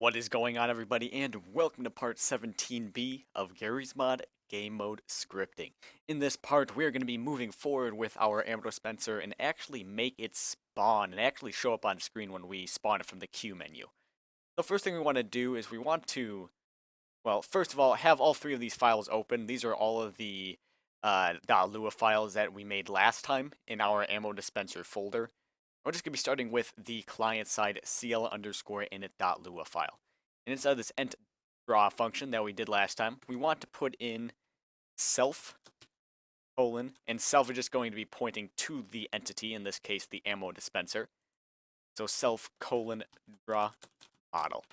What is going on, everybody, and welcome to part 17B of Garry's Mod Game Mode Scripting. In this part, we are going to be moving forward with our ammo dispenser and actually make it spawn and actually show up on screen when we spawn it from the queue menu. The first thing we want to do is we want to, well, first of all, have all three of these files open. These are all of the .lua files that we made last time in our ammo dispenser folder. We're just going to be starting with the client-side cl_init.lua file. And inside this ent draw function that we did last time, we want to put in self, and self is just going to be pointing to the entity, in this case the ammo dispenser. So self, draw model.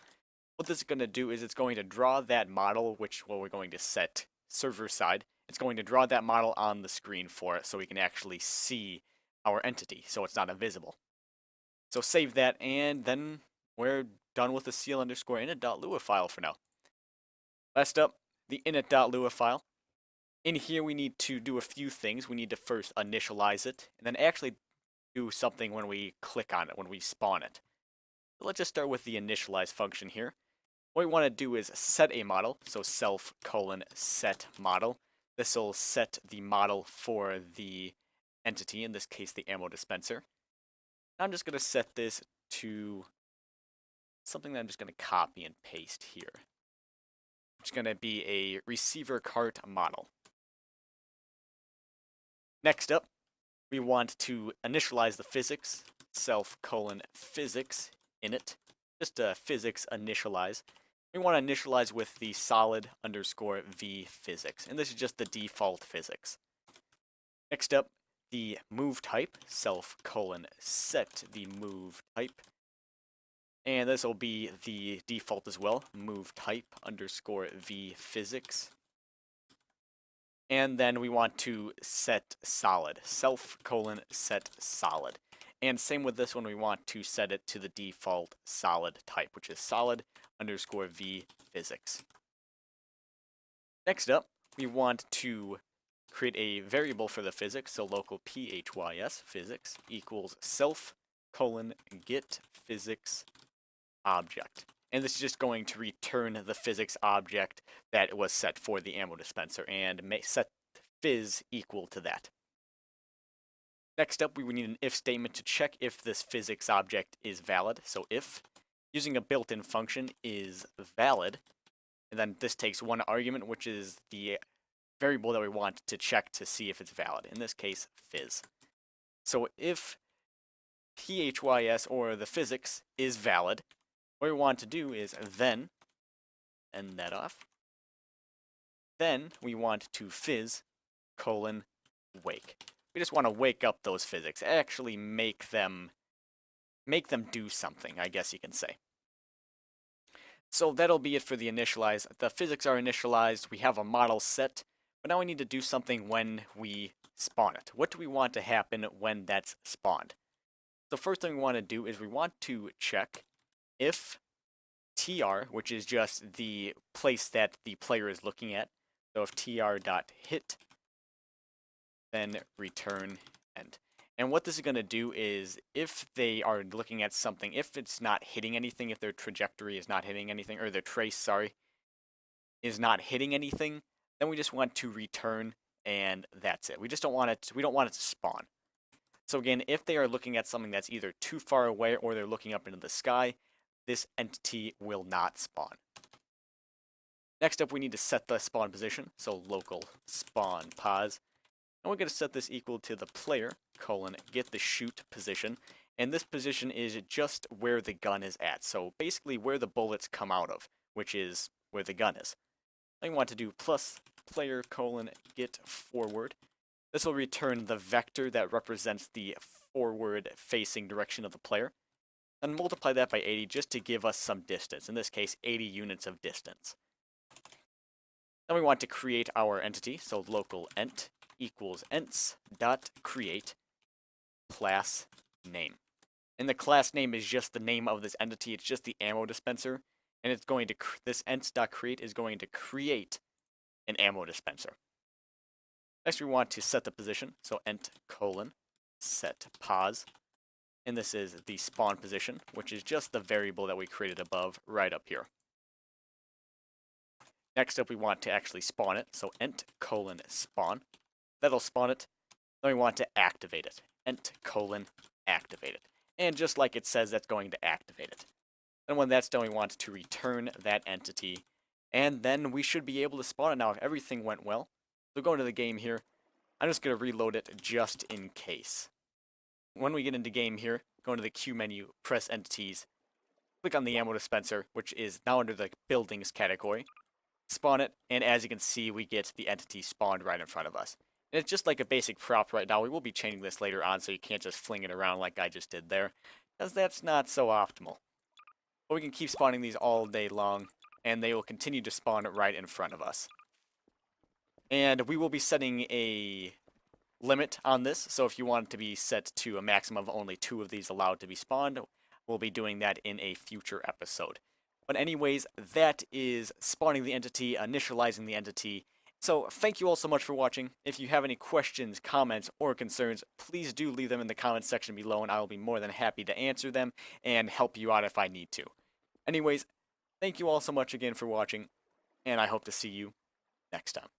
What this is going to do is it's going to draw that model, which we're going to set server side. It's going to draw that model on the screen for us so we can actually see our entity, so it's not invisible. So save that, and then we're done with the cl_init.lua file for now. Last up, the init.lua file. In here we need to do a few things. We need to first initialize it, and then actually do something when we click on it, when we spawn it. So let's just start with the initialize function here. What we want to do is set a model, so self:set model. This will set the model for the entity, in this case the ammo dispenser. I'm just going to set this to something that I'm just going to copy and paste here. It's going to be a receiver cart model. Next up, we want to initialize the physics, self:physics init, just a physics initialize. We want to initialize with the solid_v physics, and this is just the default physics. Next up, the move type, self:set the move type. And this will be the default as well, move type _v physics. And then we want to set solid, self:set solid. And same with this one, we want to set it to the default solid type, which is solid_v physics. Next up, we want to create a variable for the physics, so local phys physics equals self:get physics object. And this is just going to return the physics object that was set for the ammo dispenser and set phys equal to that. Next up, we would need an if statement to check if this physics object is valid. So if, using a built-in function, is valid, and then this takes one argument, which is the variable that we want to check to see if it's valid. In this case, phys. So if phys, or the physics, is valid, what we want to do is then end that off. Then we want to phys::wake. We just want to wake up those physics, actually make them do something, I guess you can say. So that'll be it for the initialize. The physics are initialized, we have a model set, but now we need to do something when we spawn it. What do we want to happen when that's spawned? The first thing we want to do is we want to check if tr, which is just the place that the player is looking at, so if tr.hit, then return end. And what this is going to do is, if they are looking at something, if it's not hitting anything, if their trajectory is not hitting anything, or their trace, sorry, is not hitting anything, then we just want to return, and that's it. We just don't want it to, we don't want it to spawn. So again, if they are looking at something that's either too far away or they're looking up into the sky, this entity will not spawn. Next up, we need to set the spawn position, so local spawn pos. And we're going to set this equal to the player, get the shoot position. And this position is just where the gun is at. So basically where the bullets come out of, which is where the gun is. Then we want to do plus player, get forward. This will return the vector that represents the forward facing direction of the player. And multiply that by 80 just to give us some distance. In this case, 80 units of distance. Then we want to create our entity. So local ent equals ents.create class name. And the class name is just the name of this entity. It's just the ammo dispenser. And it's going to, this ents.create is going to create an ammo dispenser. Next we want to set the position. So ent::set pos. and this is the spawn position, which is just the variable that we created above right up here. Next up, we want to actually spawn it, so ent::spawn. That'll spawn it. Then we want to activate it, ent::activate it. And just like it says, that's going to activate it. And when that's done, we want to return that entity, and then we should be able to spawn it now if everything went well. So go into the game here. I'm just going to reload it just in case. When we get into game here, go into the queue menu, press entities, click on the ammo dispenser, which is now under the buildings category. Spawn it, and as you can see, we get the entity spawned right in front of us. And it's just like a basic prop right now. We will be changing this later on, so you can't just fling it around like I just did there, because that's not so optimal. But we can keep spawning these all day long, and they will continue to spawn right in front of us. And we will be setting a limit on this, so if you want it to be set to a maximum of only 2 of these allowed to be spawned, we'll be doing that in a future episode. But anyways, that is spawning the entity, initializing the entity. So thank you all so much for watching. If you have any questions, comments, or concerns, please do leave them in the comments section below, and I will be more than happy to answer them and help you out if I need to. Anyways, thank you all so much again for watching, and I hope to see you next time.